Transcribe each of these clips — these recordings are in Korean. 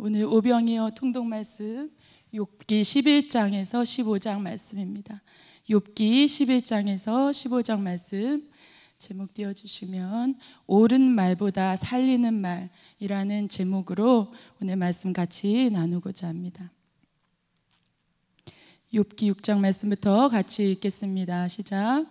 오늘 오병이어 통독 말씀 욥기 11장에서 15장 말씀입니다. 욥기 11장에서 15장 말씀 제목 띄워주시면 옳은 말보다 살리는 말이라는 제목으로 오늘 말씀 같이 나누고자 합니다. 욥기 6장 말씀부터 같이 읽겠습니다. 시작.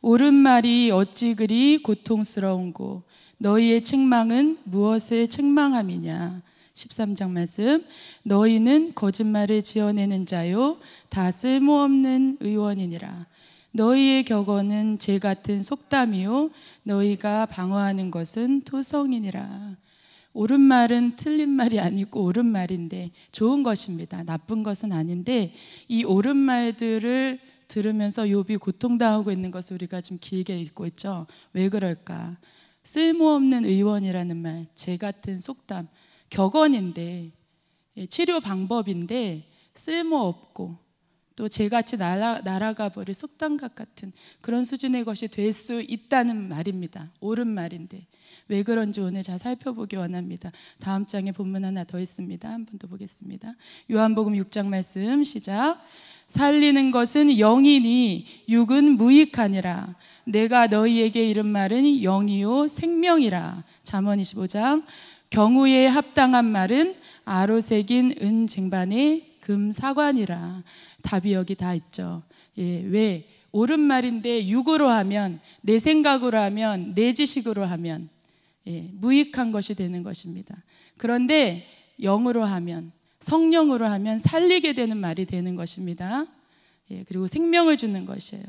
옳은 말이 어찌 그리 고통스러운고 너희의 책망은 무엇을 책망함이냐. 13장 말씀. 너희는 거짓말을 지어내는 자요 다 쓸모없는 의원이니라. 너희의 격언은 재 같은 속담이요 너희가 방어하는 것은 토성이니라. 옳은 말은 틀린 말이 아니고 옳은 말인데 좋은 것입니다. 나쁜 것은 아닌데 이 옳은 말들을 들으면서 욥이 고통당하고 있는 것을 우리가 좀 길게 읽고 있죠. 왜 그럴까? 쓸모없는 의원이라는 말, 재 같은 속담, 격언인데 치료 방법인데 쓸모없고 또 재같이 날아가 버릴 속담각 같은 그런 수준의 것이 될 수 있다는 말입니다. 옳은 말인데 왜 그런지 오늘 잘 살펴보기 원합니다. 다음 장에 본문 하나 더 있습니다. 한 번 더 보겠습니다. 요한복음 6장 말씀 시작. 살리는 것은 영이니 육은 무익하니라. 내가 너희에게 이른 말은 영이요 생명이라. 잠언 25장. 경우에 합당한 말은 아로 새긴 은 쟁반의 금 사관이라. 답이 여기 다 있죠. 왜? 옳은 말인데 육으로 하면, 내 생각으로 하면, 내 지식으로 하면 무익한 것이 되는 것입니다. 그런데 영으로 하면, 성령으로 하면 살리게 되는 말이 되는 것입니다. 그리고 생명을 주는 것이에요.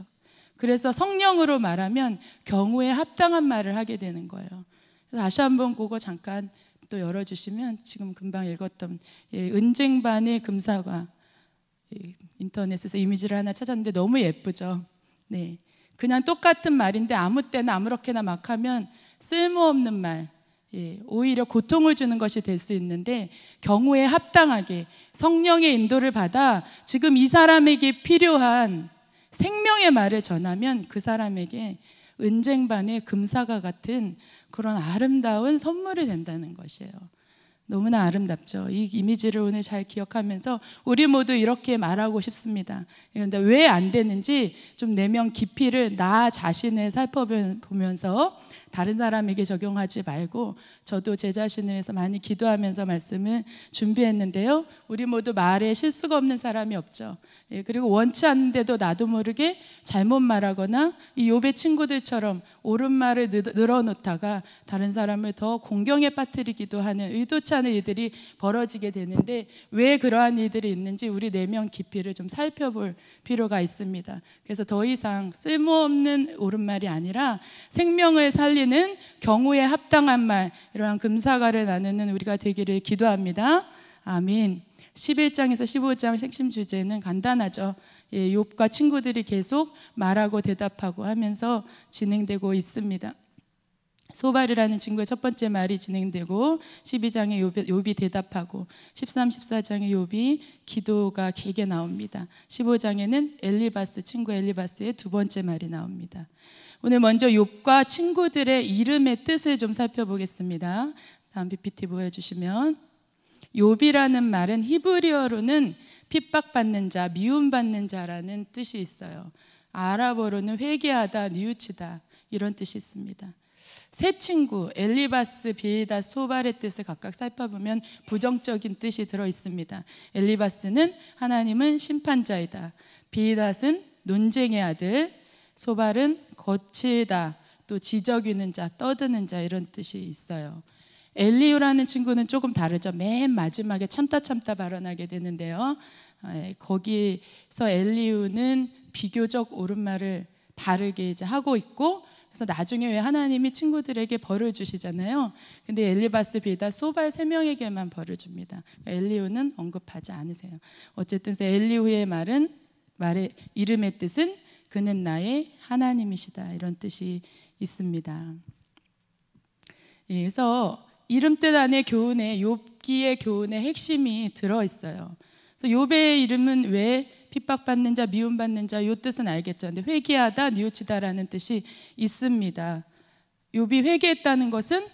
그래서 성령으로 말하면 경우에 합당한 말을 하게 되는 거예요. 다시 한번 그거 잠깐 또 열어주시면 지금 금방 읽었던 은쟁반의 금사과, 인터넷에서 이미지를 하나 찾았는데 너무 예쁘죠. 네, 그냥 똑같은 말인데 아무 때나 아무렇게나 막 하면 쓸모없는 말, 오히려 고통을 주는 것이 될 수 있는데 경우에 합당하게 성령의 인도를 받아 지금 이 사람에게 필요한 생명의 말을 전하면 그 사람에게 은쟁반의 금사과 같은 그런 아름다운 선물이 된다는 것이에요. 너무나 아름답죠. 이 이미지를 오늘 잘 기억하면서 우리 모두 이렇게 말하고 싶습니다. 그런데 왜 안 되는지 좀 내면 깊이를 나 자신을 살펴보면서 다른 사람에게 적용하지 말고 저도 제 자신을 위해서 많이 기도하면서 말씀을 준비했는데요. 우리 모두 말에 실수가 없는 사람이 없죠. 그리고 원치 않는데도 나도 모르게 잘못 말하거나 이 욥의 친구들처럼 옳은 말을 늘어놓다가 다른 사람을 더 공경에 빠뜨리기도 하는 의도치 않은 일들이 벌어지게 되는데 왜 그러한 일들이 있는지 우리 내면 깊이를 좀 살펴볼 필요가 있습니다. 그래서 더 이상 쓸모없는 옳은 말이 아니라 생명을 살리는 경우에 합당한 말, 이러한 금사과를 나누는 우리가 되기를 기도합니다. 아멘. 11장에서 15장 핵심 주제는 간단하죠. 욥과 친구들이 계속 말하고 대답하고 하면서 진행되고 있습니다. 소발이라는 친구의 첫 번째 말이 진행되고 12장에 욥이 대답하고 13, 14장에 욥이 기도가 길게 나옵니다. 15장에는 엘리바스, 친구 엘리바스의 두 번째 말이 나옵니다. 오늘 먼저 욥과 친구들의 이름의 뜻을 좀 살펴보겠습니다. 다음 PPT 보여주시면 욥이라는 말은 히브리어로는 핍박받는 자, 미움받는 자라는 뜻이 있어요. 아랍어로는 회개하다, 뉘우치다 이런 뜻이 있습니다. 세 친구 엘리바스, 빌닷, 소발의 뜻을 각각 살펴보면 부정적인 뜻이 들어있습니다. 엘리바스는 하나님은 심판자이다. 빌닷은 논쟁의 아들, 소발은 거칠다, 또 지적이는 자, 떠드는 자 이런 뜻이 있어요. 엘리후라는 친구는 조금 다르죠. 맨 마지막에 참다 발언하게 되는데요. 거기서 엘리후는 비교적 옳은 말을 바르게 이제 하고 있고 그래서 나중에 왜 하나님이 친구들에게 벌을 주시잖아요. 근데 엘리바스, 빌닷, 소발 세 명에게만 벌을 줍니다. 엘리후는 언급하지 않으세요. 어쨌든 엘리후의 말의 이름의 뜻은 그는 나의 하나님이시다 이런 뜻이 있습니다. 그래서 이름 뜻 안에 교훈에 욥기의 교훈의 핵심이 들어있어요. 그래서 욥의 이름은 왜 핍박받는 자, 미움받는 자 이 뜻은 알겠죠. 근데 회개하다, 뉘우치다라는 뜻이 있습니다. 욥이 회개했다는 것은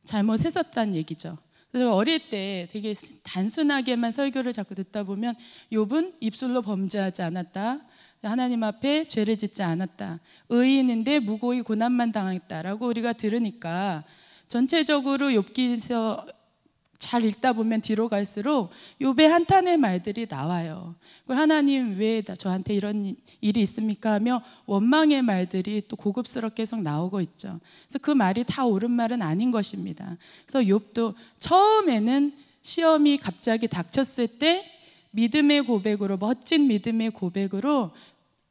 잘못했었다는 얘기죠. 그래서 어릴 때 되게 단순하게만 설교를 자꾸 듣다 보면 욥은 입술로 범죄하지 않았다, 하나님 앞에 죄를 짓지 않았다, 의인인데 무고히 고난만 당했다라고 우리가 들으니까 전체적으로 욥기서 잘 읽다 보면 뒤로 갈수록 욥의 한탄의 말들이 나와요. 하나님 왜 저한테 이런 일이 있습니까 하며 원망의 말들이 또 고급스럽게 계속 나오고 있죠. 그래서 그 말이 다 옳은 말은 아닌 것입니다. 그래서 욥도 처음에는 시험이 갑자기 닥쳤을 때 믿음의 고백으로, 멋진 믿음의 고백으로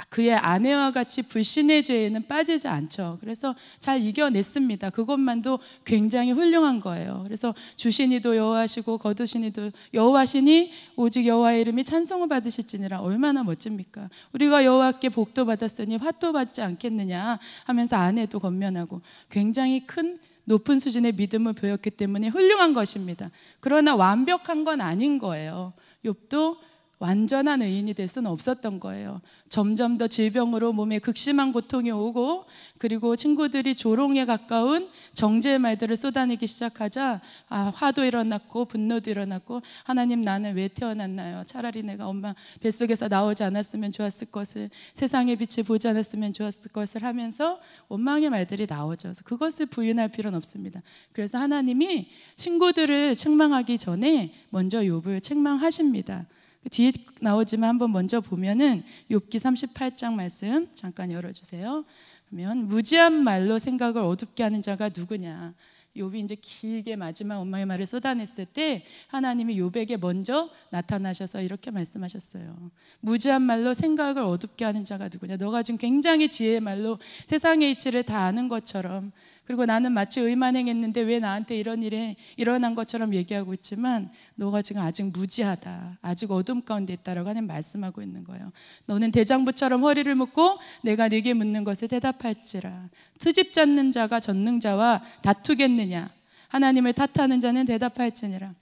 그의 아내와 같이 불신의 죄에는 빠지지 않죠. 그래서 잘 이겨냈습니다. 그것만도 굉장히 훌륭한 거예요. 그래서 주시니도 여호와시고 거두시니도 여호와시니 오직 여호와의 이름이 찬송을 받으실지니라. 얼마나 멋집니까? 우리가 여호와께 복도 받았으니 화도 받지 않겠느냐 하면서 아내도 권면하고 굉장히 큰 높은 수준의 믿음을 보였기 때문에 훌륭한 것입니다. 그러나 완벽한 건 아닌 거예요. 욥도 완전한 의인이 될 수는 없었던 거예요. 점점 더 질병으로 몸에 극심한 고통이 오고, 그리고 친구들이 조롱에 가까운 정죄의 말들을 쏟아내기 시작하자 화도 일어났고 분노도 일어났고, 하나님 나는 왜 태어났나요? 차라리 내가 엄마 뱃속에서 나오지 않았으면 좋았을 것을, 세상의 빛을 보지 않았으면 좋았을 것을 하면서 원망의 말들이 나오죠. 그래서 그것을 부인할 필요는 없습니다. 그래서 하나님이 친구들을 책망하기 전에 먼저 욥을 책망하십니다. 뒤에 나오지만 한번 먼저 보면은 욥기 38장 말씀 잠깐 열어주세요. 그러면 무지한 말로 생각을 어둡게 하는 자가 누구냐. 욥이 이제 길게 마지막 엄마의 말을 쏟아냈을 때 하나님이 욥에게 먼저 나타나셔서 이렇게 말씀하셨어요. 무지한 말로 생각을 어둡게 하는 자가 누구냐. 너가 지금 굉장히 지혜의 말로 세상의 이치를 다 아는 것처럼, 그리고 나는 마치 의만 행했는데 왜 나한테 이런 일이 일어난 것처럼 얘기하고 있지만 너가 지금 아직 무지하다, 아직 어둠 가운데 있다라고 하나님 말씀하고 있는 거예요. 너는 대장부처럼 허리를 묶고 내가 네게 묻는 것에 대답할지라. 트집 잡는 자가 전능자와 다투겠느냐. 하나님을 탓하는 자는 대답할지니라.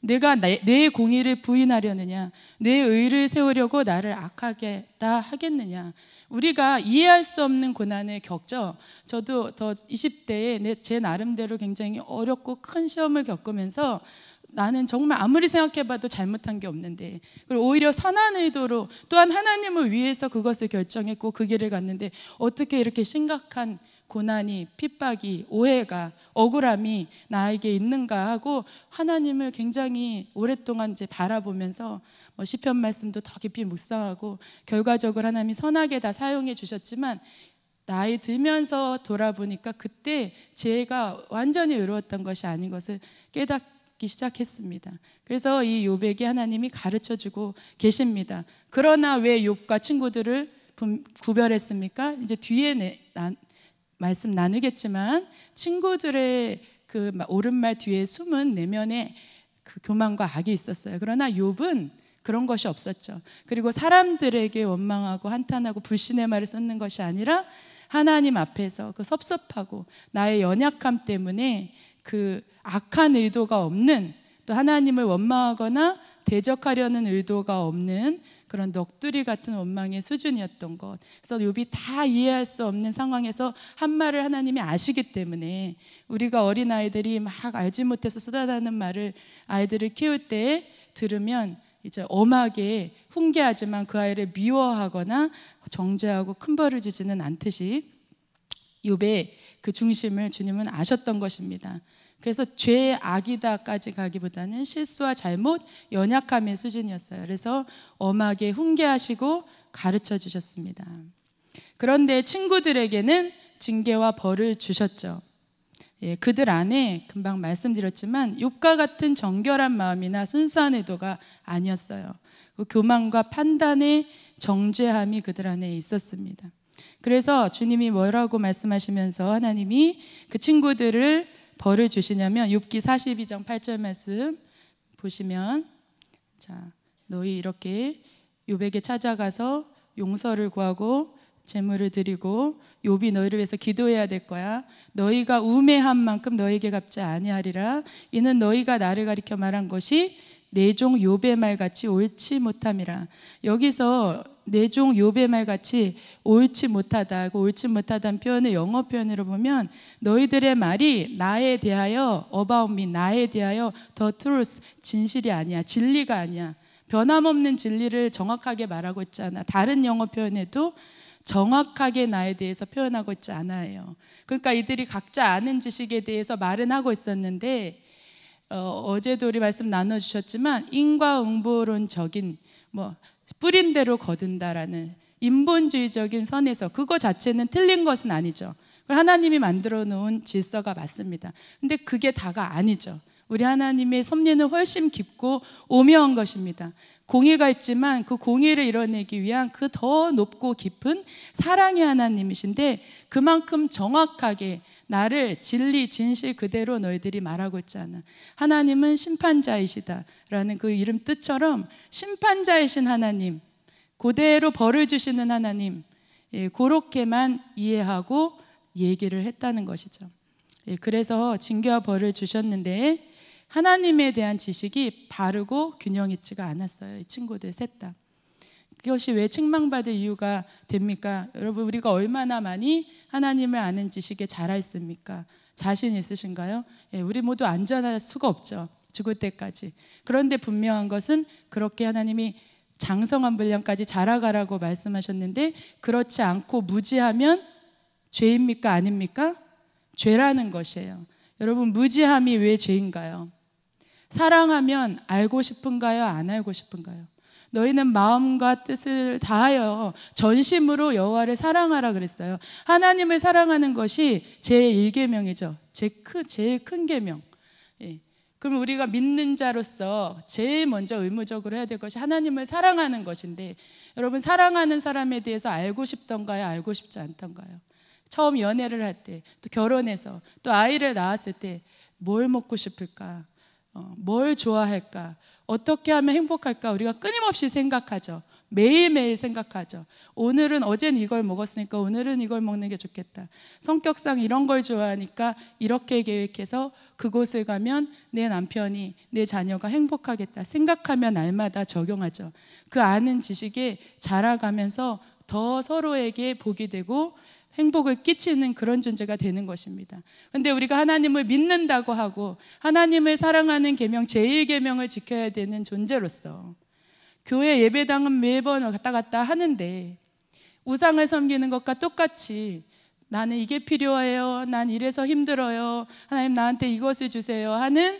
내가 내 공의를 부인하려느냐, 내 의를 세우려고 나를 악하겠다 하겠느냐. 우리가 이해할 수 없는 고난을 겪죠. 저도 더 20대에 제 나름대로 굉장히 어렵고 큰 시험을 겪으면서 나는 정말 아무리 생각해봐도 잘못한 게 없는데, 그리고 오히려 선한 의도로 또한 하나님을 위해서 그것을 결정했고 그 길을 갔는데 어떻게 이렇게 심각한 고난이, 핍박이, 오해가, 억울함이 나에게 있는가 하고 하나님을 굉장히 오랫동안 이제 바라보면서 시편 말씀도 더 깊이 묵상하고, 결과적으로 하나님이 선하게 다 사용해 주셨지만 나이 들면서 돌아보니까 그때 제가 완전히 의로웠던 것이 아닌 것을 깨닫기 시작했습니다. 그래서 이 욥에게 하나님이 가르쳐주고 계십니다. 그러나 왜 욥과 친구들을 구별했습니까? 이제 뒤에 말씀 나누겠지만 친구들의 그 옳은 말 뒤에 숨은 내면의 그 교만과 악이 있었어요. 그러나 욥은 그런 것이 없었죠. 그리고 사람들에게 원망하고 한탄하고 불신의 말을 쏟는 것이 아니라 하나님 앞에서 그 섭섭하고 나의 연약함 때문에 그 악한 의도가 없는, 또 하나님을 원망하거나 대적하려는 의도가 없는 그런 넋두리 같은 원망의 수준이었던 것. 그래서 욥이 다 이해할 수 없는 상황에서 한 말을 하나님이 아시기 때문에, 우리가 어린아이들이 막 알지 못해서 쏟아나는 말을 아이들을 키울 때 들으면 이제 엄하게 훈계하지만 그 아이를 미워하거나 정죄하고 큰 벌을 주지는 않듯이 욥의 그 중심을 주님은 아셨던 것입니다. 그래서 죄, 악이다까지 가기보다는 실수와 잘못, 연약함의 수준이었어요. 그래서 엄하게 훈계하시고 가르쳐 주셨습니다. 그런데 친구들에게는 징계와 벌을 주셨죠. 그들 안에 금방 말씀드렸지만 욥과 같은 정결한 마음이나 순수한 의도가 아니었어요. 그 교만과 판단의 정죄함이 그들 안에 있었습니다. 그래서 주님이 뭐라고 말씀하시면서 하나님이 그 친구들을 벌을 주시냐면, 욥기 42장 8절 말씀 보시면, 자, 너희 이렇게 욥에게 찾아가서 용서를 구하고 제물을 드리고 욥이 너희를 위해서 기도해야 될 거야. 너희가 우매한 만큼 너희에게 갚지 아니하리라. 이는 너희가 나를 가리켜 말한 것이 내 종 욥의 말같이 옳지 못함이라. 여기서 내 종 욥의 말같이 옳지 못하다, 그 옳지 못하다는 표현을 영어 표현으로 보면 너희들의 말이 나에 대하여 about me, 나에 대하여 the truth, 진실이 아니야, 진리가 아니야. 변함없는 진리를 정확하게 말하고 있지 않아. 다른 영어 표현에도 정확하게 나에 대해서 표현하고 있지 않아요. 그러니까 이들이 각자 아는 지식에 대해서 말은 하고 있었는데 어제도 우리 말씀 나눠주셨지만 인과응보론적인 뿌린 대로 거둔다라는 인본주의적인 선에서 그거 자체는 틀린 것은 아니죠. 하나님이 만들어 놓은 질서가 맞습니다. 근데 그게 다가 아니죠. 우리 하나님의 섭리는 훨씬 깊고 오묘한 것입니다. 공의가 있지만 그 공의를 이뤄내기 위한 그 더 높고 깊은 사랑의 하나님이신데 그만큼 정확하게 나를 진리, 진실 그대로 너희들이 말하고 있잖아. 하나님은 심판자이시다라는 그 이름 뜻처럼 심판자이신 하나님, 그대로 벌을 주시는 하나님, 그렇게만 이해하고 얘기를 했다는 것이죠. 그래서 징계와 벌을 주셨는데 하나님에 대한 지식이 바르고 균형 있지가 않았어요. 이 친구들 셋 다. 그것이 왜 책망받을 이유가 됩니까? 여러분, 우리가 얼마나 많이 하나님을 아는 지식에 자라있습니까? 자신 있으신가요? 우리 모두 안전할 수가 없죠. 죽을 때까지. 그런데 분명한 것은 그렇게 하나님이 장성한 분량까지 자라가라고 말씀하셨는데 그렇지 않고 무지하면 죄입니까? 아닙니까? 죄라는 것이에요. 여러분, 무지함이 왜 죄인가요? 사랑하면 알고 싶은가요? 안 알고 싶은가요? 너희는 마음과 뜻을 다하여 전심으로 여호와를 사랑하라 그랬어요. 하나님을 사랑하는 것이 제1계명이죠. 제일 큰 계명. 그럼 우리가 믿는 자로서 제일 먼저 의무적으로 해야 될 것이 하나님을 사랑하는 것인데 여러분, 사랑하는 사람에 대해서 알고 싶던가요? 알고 싶지 않던가요? 처음 연애를 할 때, 또 결혼해서, 또 아이를 낳았을 때 뭘 먹고 싶을까? 뭘 좋아할까? 어떻게 하면 행복할까? 우리가 끊임없이 생각하죠. 매일매일 생각하죠. 오늘은 어제는 이걸 먹었으니까 오늘은 이걸 먹는 게 좋겠다. 성격상 이런 걸 좋아하니까 이렇게 계획해서 그곳을 가면 내 남편이, 내 자녀가 행복하겠다 생각하며 날마다 적용하죠. 그 아는 지식에 자라가면서 더 서로에게 복이 되고 행복을 끼치는 그런 존재가 되는 것입니다. 그런데 우리가 하나님을 믿는다고 하고 하나님을 사랑하는 계명, 제1계명을 지켜야 되는 존재로서 교회 예배당은 매번 왔다 갔다 하는데 우상을 섬기는 것과 똑같이 나는 이게 필요해요, 난 이래서 힘들어요, 하나님 나한테 이것을 주세요 하는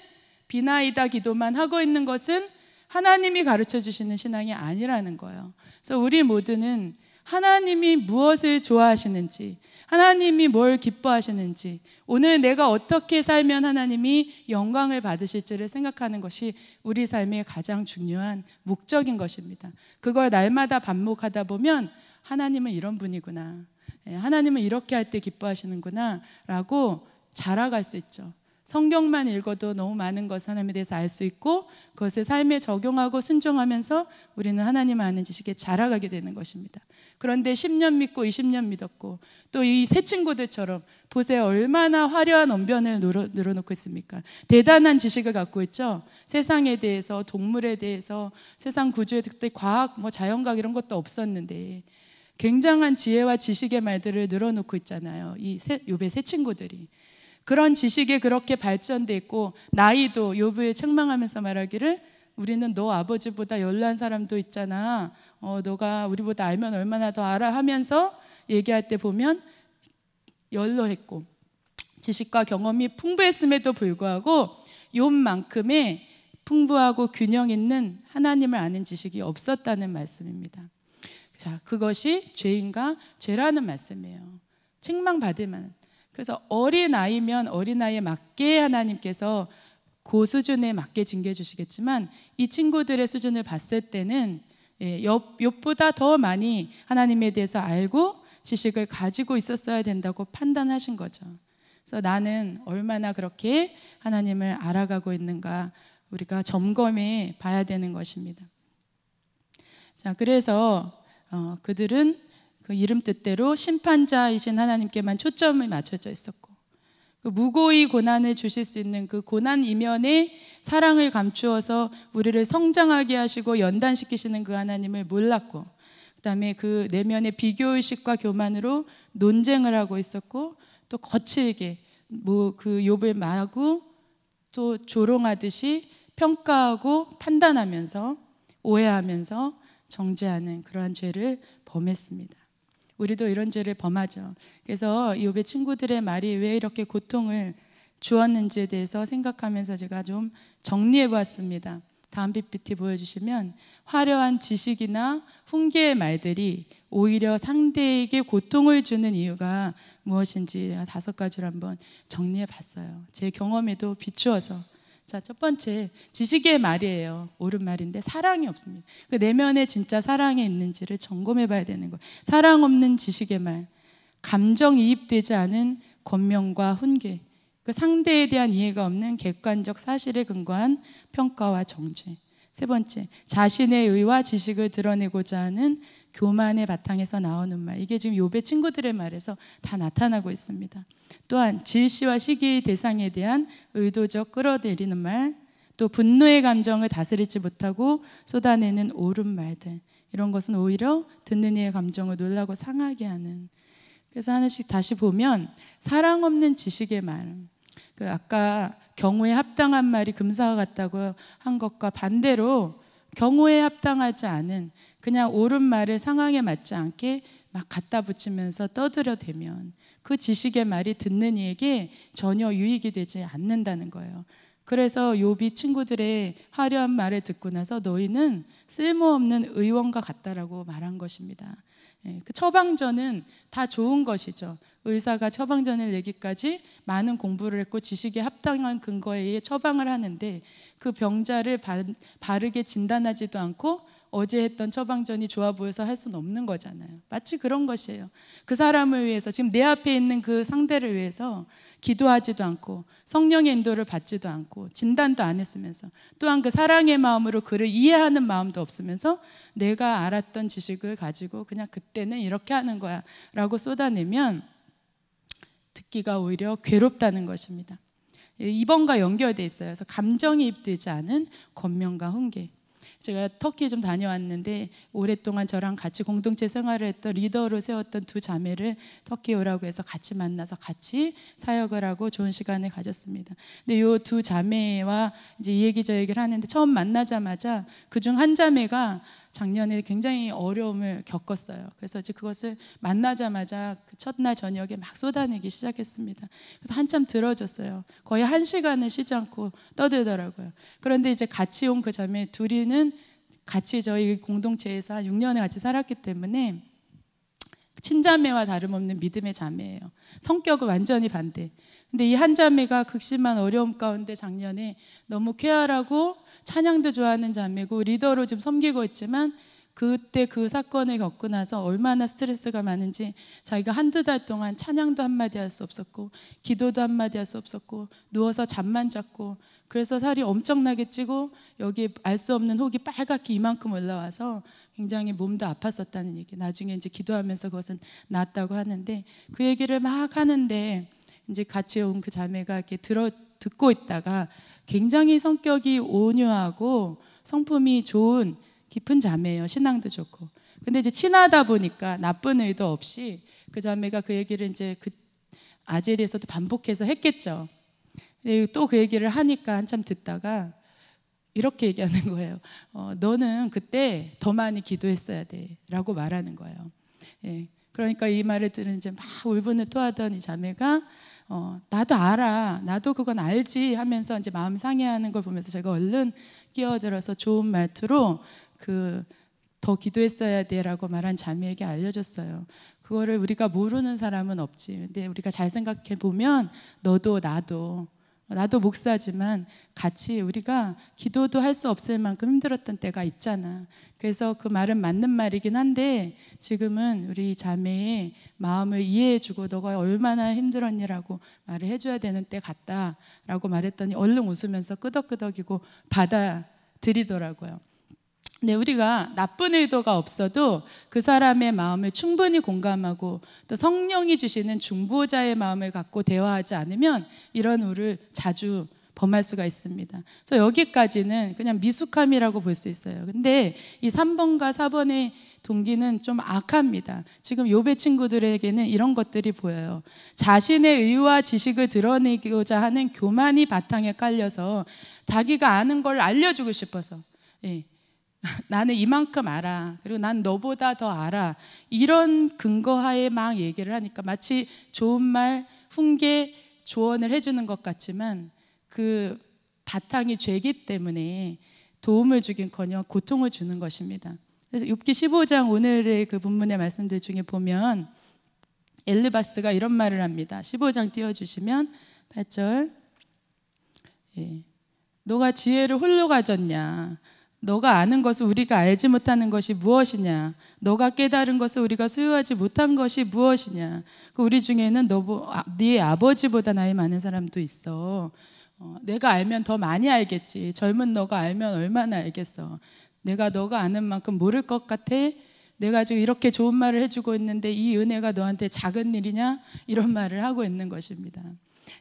비나이다 기도만 하고 있는 것은 하나님이 가르쳐 주시는 신앙이 아니라는 거예요. 그래서 우리 모두는 하나님이 무엇을 좋아하시는지, 하나님이 뭘 기뻐하시는지, 오늘 내가 어떻게 살면 하나님이 영광을 받으실지를 생각하는 것이 우리 삶의 가장 중요한 목적인 것입니다. 그걸 날마다 반복하다 보면 하나님은 이런 분이구나, 하나님은 이렇게 할 때 기뻐하시는구나 라고 자라갈 수 있죠. 성경만 읽어도 너무 많은 것을 하나님에 대해서 알 수 있고 그것을 삶에 적용하고 순종하면서 우리는 하나님을 아는 지식에 자라가게 되는 것입니다. 그런데 10년 믿고 20년 믿었고 또 이 세 친구들처럼 보세요. 얼마나 화려한 언변을 늘어놓고 있습니까? 대단한 지식을 갖고 있죠. 세상에 대해서, 동물에 대해서, 세상 구조의 특징, 과학, 자연과학 이런 것도 없었는데 굉장한 지혜와 지식의 말들을 늘어놓고 있잖아요. 욥의 세 친구들이. 그런 지식에 그렇게 발전돼 있고 나이도 욥을 책망하면서 말하기를 우리는 너 아버지보다 연로한 사람도 있잖아, 너가 우리보다 알면 얼마나 더 알아 하면서 얘기할 때 보면 연로했고 지식과 경험이 풍부했음에도 불구하고 욥만큼의 풍부하고 균형 있는 하나님을 아는 지식이 없었다는 말씀입니다. 자, 그것이 죄인가? 죄라는 말씀이에요. 책망받을 만한. 그래서 어린아이면 어린아이에 맞게 하나님께서 그 수준에 맞게 징계해 주시겠지만 이 친구들의 수준을 봤을 때는 욥보다 더 많이 하나님에 대해서 알고 지식을 가지고 있었어야 된다고 판단하신 거죠. 그래서 나는 얼마나 그렇게 하나님을 알아가고 있는가 우리가 점검해 봐야 되는 것입니다. 자, 그래서 그들은 그 이름 뜻대로 심판자이신 하나님께만 초점이 맞춰져 있었고 그 무고히 고난을 주실 수 있는 그 고난 이면에 사랑을 감추어서 우리를 성장하게 하시고 연단시키시는 그 하나님을 몰랐고, 그다음에 그 내면의 비교의식과 교만으로 논쟁을 하고 있었고, 또 거칠게 그 욥을 마구 또 조롱하듯이 평가하고 판단하면서 오해하면서 정죄하는 그러한 죄를 범했습니다. 우리도 이런 죄를 범하죠. 그래서 욥의 친구들의 말이 왜 이렇게 고통을 주었는지에 대해서 생각하면서 제가 좀 정리해 보았습니다. 다음 PPT 보여주시면, 화려한 지식이나 훈계의 말들이 오히려 상대에게 고통을 주는 이유가 무엇인지 5가지로 한번 정리해 봤어요. 제 경험에도 비추어서. 자, 첫 번째, 지식의 말이에요. 옳은 말인데 사랑이 없습니다. 그 내면에 진짜 사랑이 있는지를 점검해 봐야 되는 거예요. 사랑 없는 지식의 말, 감정이입되지 않은 권명과 훈계, 그 상대에 대한 이해가 없는 객관적 사실에 근거한 평가와 정죄. 세 번째, 자신의 의와 지식을 드러내고자 하는 교만의 바탕에서 나오는 말. 이게 지금 욥의 친구들의 말에서 다 나타나고 있습니다. 또한 질시와 시기의 대상에 대한 의도적 끌어들이는 말, 또 분노의 감정을 다스리지 못하고 쏟아내는 옳은 말들. 이런 것은 오히려 듣는 이의 감정을 놀라고 상하게 하는. 그래서 하나씩 다시 보면, 사랑 없는 지식의 말, 그 아까 경우에 합당한 말이 금사와 같다고 한 것과 반대로 경우에 합당하지 않은 그냥 옳은 말을 상황에 맞지 않게 막 갖다 붙이면서 떠들어대면 그 지식의 말이 듣는 이에게 전혀 유익이 되지 않는다는 거예요. 그래서 욥이 친구들의 화려한 말을 듣고 나서 너희는 쓸모없는 의원과 같다라고 말한 것입니다. 그 처방전은 다 좋은 것이죠. 의사가 처방전을 내기까지 많은 공부를 했고 지식에 합당한 근거에 의해 처방을 하는데, 그 병자를 바르게 진단하지도 않고 어제 했던 처방전이 좋아 보여서 할 수는 없는 거잖아요. 마치 그런 것이에요. 그 사람을 위해서, 지금 내 앞에 있는 그 상대를 위해서 기도하지도 않고 성령의 인도를 받지도 않고 진단도 안 했으면서, 또한 그 사랑의 마음으로 그를 이해하는 마음도 없으면서 내가 알았던 지식을 가지고 그냥 그때는 이렇게 하는 거야 라고 쏟아내면 듣기가 오히려 괴롭다는 것입니다. 2번과 연결되어 있어요. 그래서 감정이입되지 않은 권명과 훈계. 제가 터키 좀 다녀왔는데 오랫동안 저랑 같이 공동체 생활을 했던 리더로 세웠던 두 자매를 터키에 오라고 해서 같이 만나서 같이 사역을 하고 좋은 시간을 가졌습니다. 근데 이 두 자매와 이제 이 얘기 저 얘기를 하는데, 처음 만나자마자 그중 한 자매가 작년에 굉장히 어려움을 겪었어요. 그래서 이제 그것을 만나자마자 그 첫날 저녁에 막 쏟아내기 시작했습니다. 그래서 한참 들어줬어요. 거의 1시간을 쉬지 않고 떠들더라고요. 그런데 이제 같이 온 그 자매 둘이는 같이 저희 공동체에서 한 6년을 같이 살았기 때문에 친자매와 다름없는 믿음의 자매예요. 성격은 완전히 반대. 근데 이 한 자매가 극심한 어려움 가운데 작년에 너무 쾌활하고 찬양도 좋아하는 자매고 리더로 좀 섬기고 있지만, 그때 그 사건을 겪고 나서 얼마나 스트레스가 많은지 자기가 1-2달 동안 찬양도 한마디 할 수 없었고 기도도 한마디 할 수 없었고 누워서 잠만 잤고, 그래서 살이 엄청나게 찌고 여기 알 수 없는 혹이 빨갛게 이만큼 올라와서 굉장히 몸도 아팠었다는 얘기. 나중에 이제 기도하면서 그것은 낫다고 하는데, 그 얘기를 막 하는데 이제 같이 온 그 자매가 이렇게 듣고 있다가 굉장히 성격이 온유하고 성품이 좋은 깊은 자매예요. 신앙도 좋고. 근데 이제 친하다 보니까 나쁜 의도 없이 그 자매가 그 얘기를 이제 그 아젤에서도 반복해서 했겠죠. 또 그 얘기를 하니까 한참 듣다가 이렇게 얘기하는 거예요. 너는 그때 더 많이 기도했어야 돼 라고 말하는 거예요. 예. 그러니까 이 말을 들은 이제 막 울분을 토하던 이 자매가 나도 알아, 나도 그건 알지 하면서 이제 마음 상해하는 걸 보면서 제가 얼른 끼어들어서 좋은 말투로 더 기도했어야 돼라고 말한 자매에게 알려줬어요. 그거를 우리가 모르는 사람은 없지. 근데 우리가 잘 생각해 보면 너도 나도 목사지만 같이 우리가 기도도 할 수 없을 만큼 힘들었던 때가 있잖아. 그래서 그 말은 맞는 말이긴 한데, 지금은 우리 자매의 마음을 이해해주고 너가 얼마나 힘들었니라고 말을 해줘야 되는 때 같다라고 말했더니 얼른 웃으면서 끄덕끄덕이고 받아들이더라고요. 네, 우리가 나쁜 의도가 없어도 그 사람의 마음을 충분히 공감하고 또 성령이 주시는 중보자의 마음을 갖고 대화하지 않으면 이런 우를 자주 범할 수가 있습니다. 그래서 여기까지는 그냥 미숙함이라고 볼 수 있어요. 근데 이 3번과 4번의 동기는 좀 악합니다. 지금 욥의 친구들에게는 이런 것들이 보여요. 자신의 의와 지식을 드러내고자 하는 교만이 바탕에 깔려서 자기가 아는 걸 알려주고 싶어서, 예, 나는 이만큼 알아, 그리고 난 너보다 더 알아, 이런 근거하에 막 얘기를 하니까 마치 좋은 말, 훈계, 조언을 해주는 것 같지만 그 바탕이 죄이기 때문에 도움을 주긴커녕 고통을 주는 것입니다. 그래서 욥기 15장 오늘의 그 본문의 말씀들 중에 보면 엘르바스가 이런 말을 합니다. 15장 띄워주시면 8절, 예. 너가 지혜를 홀로 가졌냐? 너가 아는 것을 우리가 알지 못하는 것이 무엇이냐? 너가 깨달은 것을 우리가 소유하지 못한 것이 무엇이냐? 우리 중에는 네 아버지보다 나이 많은 사람도 있어. 내가 알면 더 많이 알겠지. 젊은 너가 알면 얼마나 알겠어. 내가 너가 아는 만큼 모를 것 같아? 내가 지금 이렇게 좋은 말을 해주고 있는데 이 은혜가 너한테 작은 일이냐? 이런 말을 하고 있는 것입니다.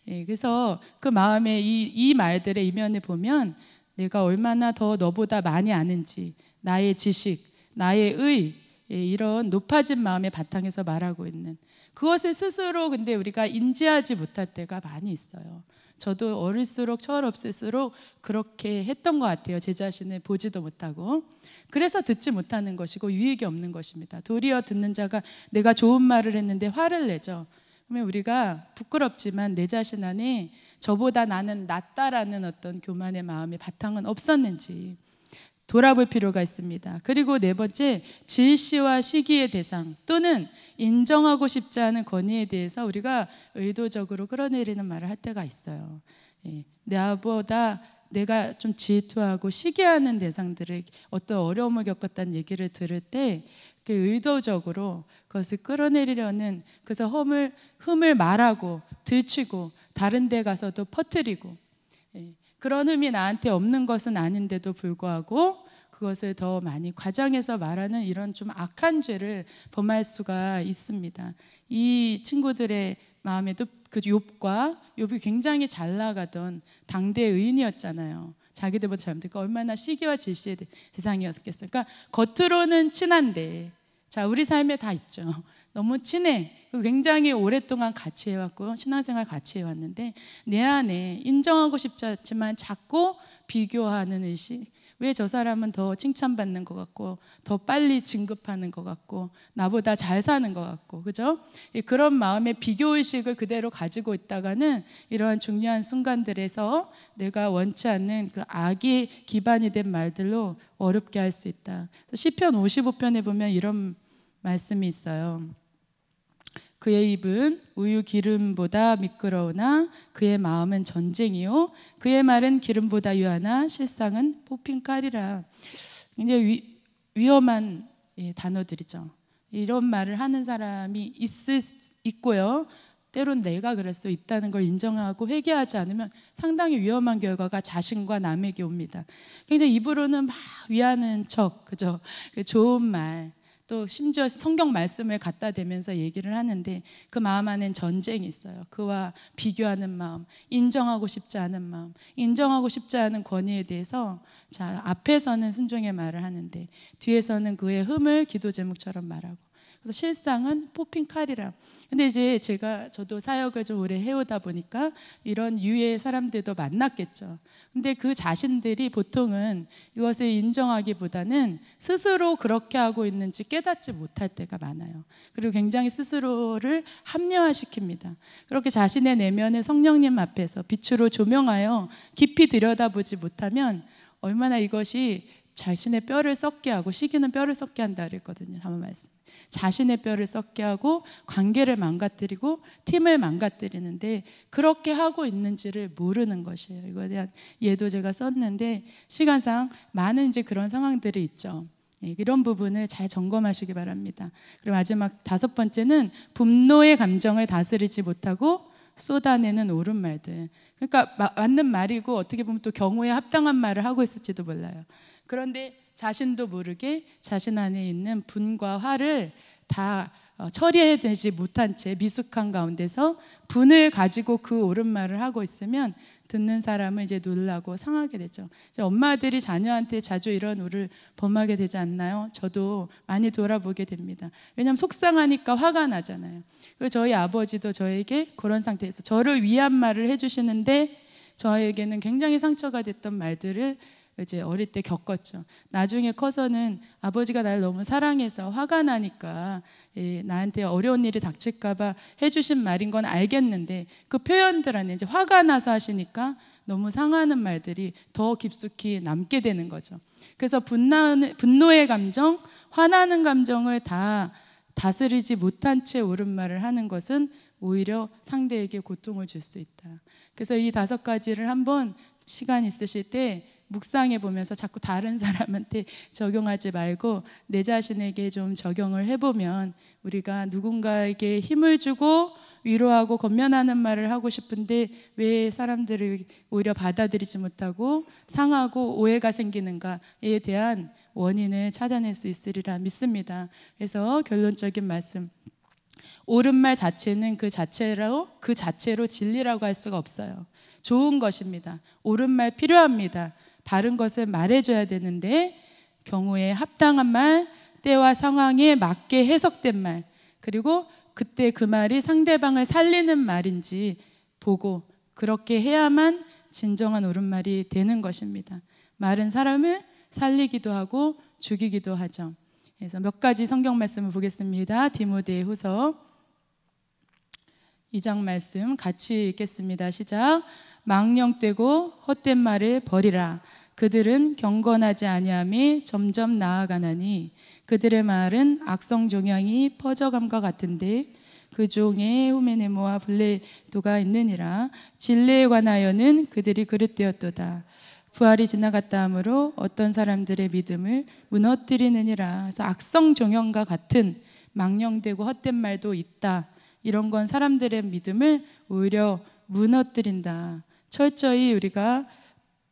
예, 그래서 그 마음에 이 말들의 이면을 보면 내가 얼마나 더 너보다 많이 아는지, 나의 지식, 나의 의, 예, 이런 높아진 마음의 바탕에서 말하고 있는 그것을 스스로 근데 우리가 인지하지 못할 때가 많이 있어요. 저도 어릴수록 철없을수록 그렇게 했던 것 같아요. 제 자신을 보지도 못하고. 그래서 듣지 못하는 것이고 유익이 없는 것입니다. 도리어 듣는 자가 내가 좋은 말을 했는데 화를 내죠. 그러면 우리가 부끄럽지만 내 자신 안에 저보다 나는 낫다라는 어떤 교만의 마음의 바탕은 없었는지 돌아볼 필요가 있습니다. 그리고 네 번째, 질시와 시기의 대상 또는 인정하고 싶지 않은 권위에 대해서 우리가 의도적으로 끌어내리는 말을 할 때가 있어요. 예, 나보다 내가 좀 질투하고 시기하는 대상들을 어떤 어려움을 겪었다는 얘기를 들을 때 의도적으로 그것을 끌어내리려는, 그래서 흠을 말하고 들추고 다른 데 가서도 퍼뜨리고, 예, 그런 흠이 나한테 없는 것은 아닌데도 불구하고 그것을 더 많이 과장해서 말하는 이런 좀 악한 죄를 범할 수가 있습니다. 이 친구들의 마음에도 그 욥이 굉장히 잘 나가던 당대 의인이었잖아요. 자기들보다 잘못했고 얼마나 시기와 질시의 대상이었겠어요. 그러니까 겉으로는 친한데, 자, 우리 삶에 다 있죠. 너무 친해. 굉장히 오랫동안 같이 해왔고 신앙생활 같이 해왔는데 내 안에 인정하고 싶지 않지만 자꾸 비교하는 의식, 왜 저 사람은 더 칭찬받는 것 같고 더 빨리 진급하는 것 같고 나보다 잘 사는 것 같고, 그죠? 그런 마음의 비교의식을 그대로 가지고 있다가는 이러한 중요한 순간들에서 내가 원치 않는 그 악이 기반이 된 말들로 어렵게 할 수 있다. 시편 55편에 보면 이런 말씀이 있어요. 그의 입은 우유 기름보다 미끄러우나 그의 마음은 전쟁이요 그의 말은 기름보다 유하나 실상은 뽑힌 칼이라. 굉장히 위험한 단어들이죠. 이런 말을 하는 사람이 있고요. 때론 내가 그럴 수 있다는 걸 인정하고 회개하지 않으면 상당히 위험한 결과가 자신과 남에게 옵니다. 굉장히 입으로는 막 위하는 척, 그죠? 좋은 말, 또 심지어 성경 말씀을 갖다 대면서 얘기를 하는데 그 마음 안엔 전쟁이 있어요. 그와 비교하는 마음, 인정하고 싶지 않은 마음, 인정하고 싶지 않은 권위에 대해서 자, 앞에서는 순종의 말을 하는데 뒤에서는 그의 흠을 기도 제목처럼 말하고, 그래서 실상은 뽑힌 칼이라. 근데 이제 저도 사역을 좀 오래 해오다 보니까 이런 유의 사람들도 만났겠죠. 근데 그 자신들이 보통은 이것을 인정하기보다는 스스로 그렇게 하고 있는지 깨닫지 못할 때가 많아요. 그리고 굉장히 스스로를 합리화시킵니다. 그렇게 자신의 내면을 성령님 앞에서 빛으로 조명하여 깊이 들여다보지 못하면 얼마나 이것이 자신의 뼈를 썩게 하고, 시기는 뼈를 썩게 한다 그랬거든요. 한번 말씀. 자신의 뼈를 썩게 하고 관계를 망가뜨리고 팀을 망가뜨리는데 그렇게 하고 있는지를 모르는 것이에요. 이거에 대한 예도 제가 썼는데 시간상 많은 이제 그런 상황들이 있죠. 이런 부분을 잘 점검하시기 바랍니다. 그리고 마지막 5번째는 분노의 감정을 다스리지 못하고 쏟아내는 옳은 말들. 그러니까 맞는 말이고 어떻게 보면 또 경우에 합당한 말을 하고 있을지도 몰라요. 그런데 자신도 모르게 자신 안에 있는 분과 화를 다 처리해내지 못한 채 미숙한 가운데서 분을 가지고 그 옳은 말을 하고 있으면 듣는 사람은 이제 놀라고 상하게 되죠. 엄마들이 자녀한테 자주 이런 우를 범하게 되지 않나요? 저도 많이 돌아보게 됩니다. 왜냐하면 속상하니까 화가 나잖아요. 그리고 저희 아버지도 저에게 그런 상태에서 저를 위한 말을 해주시는데 저에게는 굉장히 상처가 됐던 말들을 이제 어릴 때 겪었죠. 나중에 커서는 아버지가 날 너무 사랑해서 화가 나니까 나한테 어려운 일이 닥칠까봐 해주신 말인 건 알겠는데 그 표현들 안에 이제 화가 나서 하시니까 너무 상하는 말들이 더 깊숙이 남게 되는 거죠. 그래서 분노의 감정, 화나는 감정을 다 다스리지 못한 채 옳은 말을 하는 것은 오히려 상대에게 고통을 줄 수 있다. 그래서 이 5가지를 한번 시간 있으실 때 묵상해 보면서 자꾸 다른 사람한테 적용하지 말고 내 자신에게 좀 적용을 해보면 우리가 누군가에게 힘을 주고 위로하고 권면하는 말을 하고 싶은데 왜 사람들을 오히려 받아들이지 못하고 상하고 오해가 생기는가에 대한 원인을 찾아낼 수 있으리라 믿습니다. 그래서 결론적인 말씀, 옳은 말 자체는 그 자체로 진리라고 할 수가 없어요. 좋은 것입니다. 옳은 말 필요합니다. 바른 것을 말해줘야 되는데 경우에 합당한 말, 때와 상황에 맞게 해석된 말, 그리고 그때 그 말이 상대방을 살리는 말인지 보고 그렇게 해야만 진정한 옳은 말이 되는 것입니다. 말은 사람을 살리기도 하고 죽이기도 하죠. 그래서 몇 가지 성경 말씀을 보겠습니다. 디모데후서 2장 말씀 같이 읽겠습니다. 시작. 망령되고 헛된 말을 버리라. 그들은 경건하지 아니함이 점점 나아가나니 그들의 말은 악성 종양이 퍼져감과 같은데 그 종에 후메네모와 블레도가 있느니라. 진리에 관하여는 그들이 그릇되었도다. 부활이 지나갔다 하므로 어떤 사람들의 믿음을 무너뜨리느니라. 그래서 악성 종양과 같은 망령되고 헛된 말도 있다. 이런 건 사람들의 믿음을 오히려 무너뜨린다. 철저히 우리가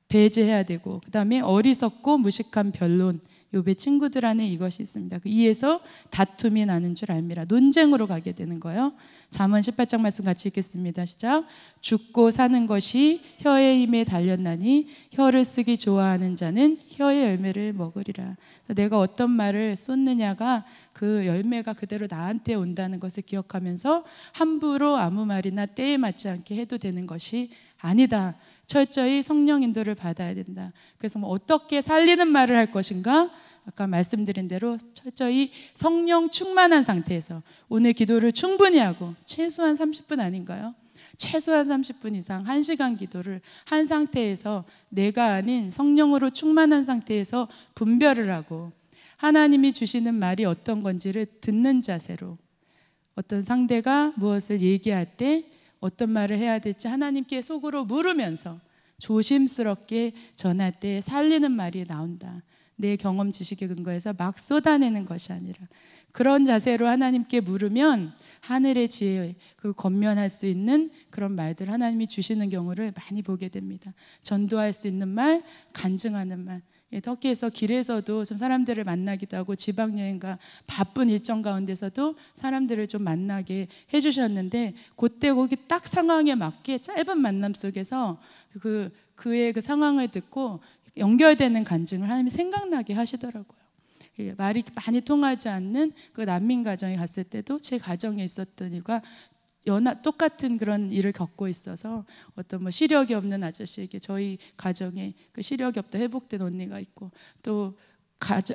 배제해야 되고, 그 다음에 어리석고 무식한 변론, 욥의 친구들 안에 이것이 있습니다. 이에서 다툼이 나는 줄 알미라. 논쟁으로 가게 되는 거예요. 잠언 18장 말씀 같이 읽겠습니다. 시작. 죽고 사는 것이 혀의 힘에 달렸나니 혀를 쓰기 좋아하는 자는 혀의 열매를 먹으리라. 내가 어떤 말을 쏟느냐가 그 열매가 그대로 나한테 온다는 것을 기억하면서 함부로 아무 말이나 때에 맞지 않게 해도 되는 것이 아니다. 철저히 성령 인도를 받아야 된다. 그래서 어떻게 살리는 말을 할 것인가? 아까 말씀드린 대로 철저히 성령 충만한 상태에서 오늘 기도를 충분히 하고 최소한 30분 아닌가요? 최소한 30분 이상 1시간 기도를 한 상태에서 내가 아닌 성령으로 충만한 상태에서 분별을 하고 하나님이 주시는 말이 어떤 건지를 듣는 자세로 어떤 상대가 무엇을 얘기할 때 어떤 말을 해야 될지 하나님께 속으로 물으면서 조심스럽게 전할 때 살리는 말이 나온다. 내 경험 지식에 근거해서 막 쏟아내는 것이 아니라 그런 자세로 하나님께 물으면 하늘의 지혜, 그 권면할 수 있는 그런 말들 하나님이 주시는 경우를 많이 보게 됩니다. 전도할 수 있는 말, 간증하는 말. 터키에서 길에서도 좀 사람들을 만나기도 하고 지방여행과 바쁜 일정 가운데서도 사람들을 좀 만나게 해주셨는데 그때 거기 딱 상황에 맞게 짧은 만남 속에서 그의 그 상황을 듣고 연결되는 간증을 하나님이 생각나게 하시더라고요. 말이 많이 통하지 않는 그 난민 가정에 갔을 때도 제 가정에 있었던 일과 똑같은 그런 일을 겪고 있어서 어떤 시력이 없는 아저씨에게 저희 가정에 그 시력이 없다 회복된 언니가 있고 또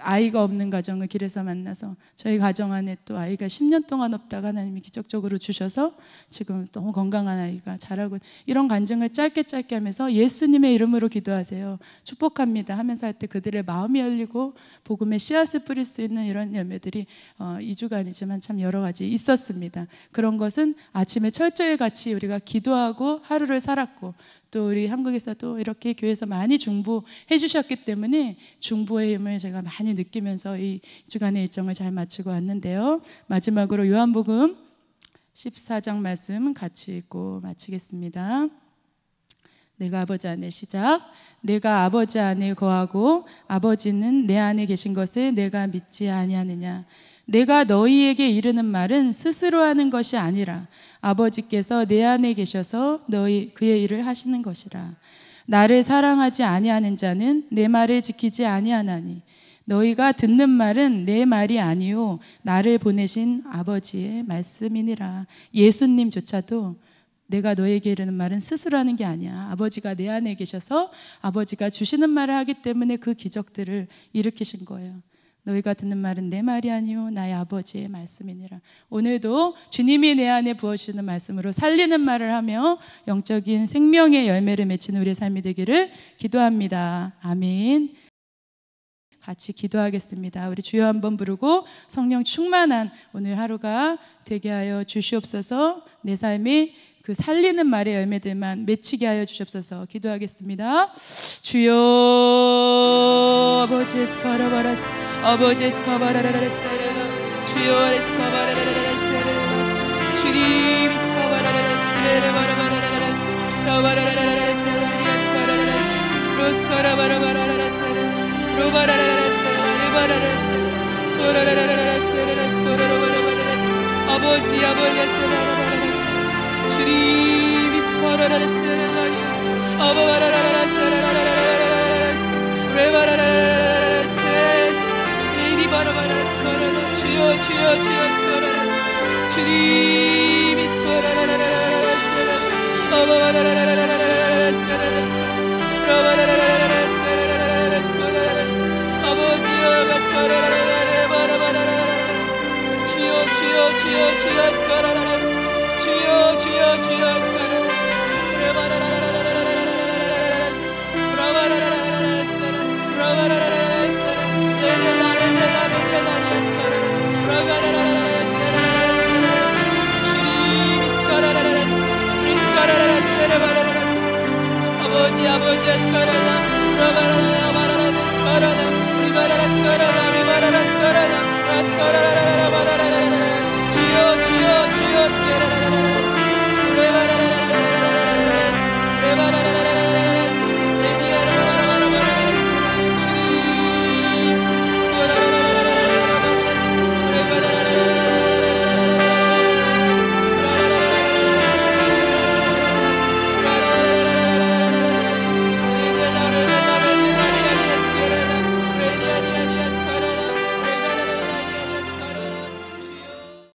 아이가 없는 가정을 길에서 만나서 저희 가정 안에 또 아이가 10년 동안 없다가 하나님이 기적적으로 주셔서 지금 너무 건강한 아이가 자라고 이런 간증을 짧게 하면서 예수님의 이름으로 기도하세요. 축복합니다 하면서 할 때 그들의 마음이 열리고 복음의 씨앗을 뿌릴 수 있는 이런 열매들이 2주간이지만 참 여러 가지 있었습니다. 그런 것은 아침에 철저히 같이 우리가 기도하고 하루를 살았고 또 우리 한국에서도 이렇게 교회에서 많이 중보해 주셨기 때문에 중보의 힘을 제가 많이 느끼면서 이 주간의 일정을 잘 마치고 왔는데요. 마지막으로 요한복음 14장 말씀 같이 읽고 마치겠습니다. 내가 아버지 안에 시작. 내가 아버지 안에 거하고 아버지는 내 안에 계신 것을 내가 믿지 아니하느냐. 내가 너희에게 이르는 말은 스스로 하는 것이 아니라 아버지께서 내 안에 계셔서 너희 그의 일을 하시는 것이라. 나를 사랑하지 아니하는 자는 내 말을 지키지 아니하나니 너희가 듣는 말은 내 말이 아니요 나를 보내신 아버지의 말씀이니라. 예수님조차도 내가 너에게 이르는 말은 스스로 하는 게 아니야. 아버지가 내 안에 계셔서 아버지가 주시는 말을 하기 때문에 그 기적들을 일으키신 거예요. 너희가 듣는 말은 내 말이 아니요 나의 아버지의 말씀이니라. 오늘도 주님이 내 안에 부어주시는 말씀으로 살리는 말을 하며 영적인 생명의 열매를 맺히는 우리의 삶이 되기를 기도합니다. 아멘. 같이 기도하겠습니다. 우리 주여 한번 부르고 성령 충만한 오늘 하루가 되게 하여 주시옵소서. 내 삶이 그 살리는 말의 열매들만 맺히게 하여 주시옵소서. 기도하겠습니다. 주여 아버지 스카라바라스 아버지 스카바라라라스 주여 스카바라라라스 주님 스카바라라라스 바라바라라라스 라바라라라스 라디아스카라라스 로스카라바라바라라스 로바라라라스 레바라라스 스코라라라라스 스코라라바라바라라스 아버지 아버지 주님 스코라라라스 아바바라라라스 레바라라라스 레이디 바라바라스 코라라 주여 주여 주여 스코라라스 주님 스코라라라라스 아바바라라라라스 라바라라라스 스코라라스 아버지여 스코라라라라 바라바라라스 주여 주여 주여 주여 스코라라라스 주여 주여 주여 스카라 레바라라라라라라라라라라스 라바라라라라라스 라바라라라라스 레델라레델라레델라리아스 카라 라가라라라라라스 주님 스카라라라스 리스카라라라스 레바라라라스 아버지 아버지 스카라라 라바라라라라라라스 스카라라 리바라라스 카라라 리바라라스 카라라 라스카라라라라라라라라 주여 주여 주여 스카라라라라스 레바라라라라라라스 레바라라라